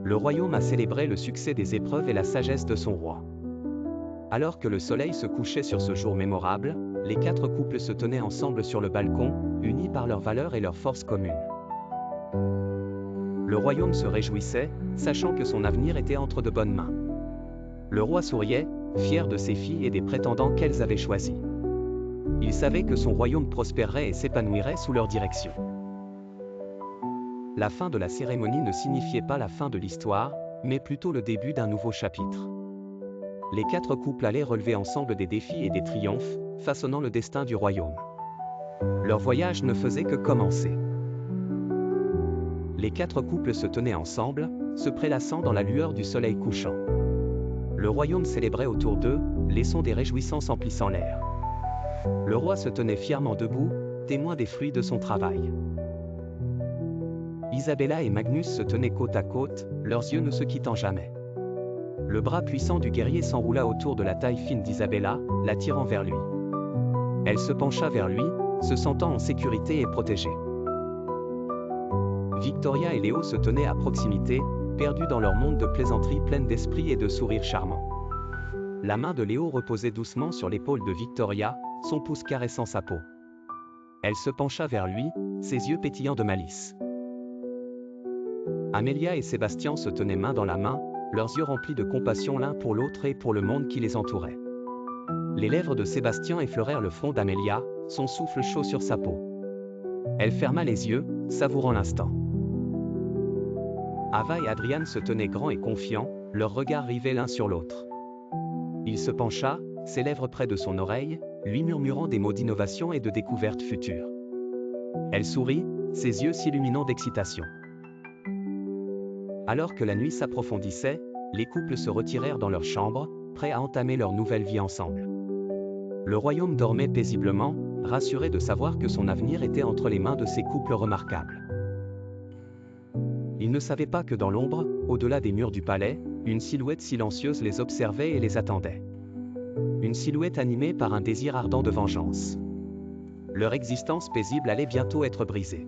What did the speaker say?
Le royaume a célébré le succès des épreuves et la sagesse de son roi. Alors que le soleil se couchait sur ce jour mémorable, les 4 couples se tenaient ensemble sur le balcon, unis par leurs valeurs et leurs forces communes. Le royaume se réjouissait, sachant que son avenir était entre de bonnes mains. Le roi souriait, fier de ses filles et des prétendants qu'elles avaient choisis. Il savait que son royaume prospérerait et s'épanouirait sous leur direction. La fin de la cérémonie ne signifiait pas la fin de l'histoire, mais plutôt le début d'un nouveau chapitre. Les 4 couples allaient relever ensemble des défis et des triomphes, façonnant le destin du royaume. Leur voyage ne faisait que commencer. Les 4 couples se tenaient ensemble, se prélassant dans la lueur du soleil couchant. Le royaume célébrait autour d'eux, les sons des réjouissances emplissant l'air. Le roi se tenait fièrement debout, témoin des fruits de son travail. Isabella et Magnus se tenaient côte à côte, leurs yeux ne se quittant jamais. Le bras puissant du guerrier s'enroula autour de la taille fine d'Isabella, l'attirant vers lui. Elle se pencha vers lui, se sentant en sécurité et protégée. Victoria et Léo se tenaient à proximité, perdus dans leur monde de plaisanteries pleines d'esprit et de sourires charmants. La main de Léo reposait doucement sur l'épaule de Victoria, son pouce caressant sa peau. Elle se pencha vers lui, ses yeux pétillants de malice. Amélia et Sébastien se tenaient main dans la main, leurs yeux remplis de compassion l'un pour l'autre et pour le monde qui les entourait. Les lèvres de Sébastien effleurèrent le front d'Amélia, son souffle chaud sur sa peau. Elle ferma les yeux, savourant l'instant. Ava et Adrian se tenaient grands et confiants, leurs regards rivés l'un sur l'autre. Il se pencha, ses lèvres près de son oreille, lui murmurant des mots d'innovation et de découverte future. Elle sourit, ses yeux s'illuminant d'excitation. Alors que la nuit s'approfondissait, les couples se retirèrent dans leur chambre, prêts à entamer leur nouvelle vie ensemble. Le royaume dormait paisiblement, rassuré de savoir que son avenir était entre les mains de ces couples remarquables. Ils ne savaient pas que dans l'ombre, au-delà des murs du palais, une silhouette silencieuse les observait et les attendait. Une silhouette animée par un désir ardent de vengeance. Leur existence paisible allait bientôt être brisée.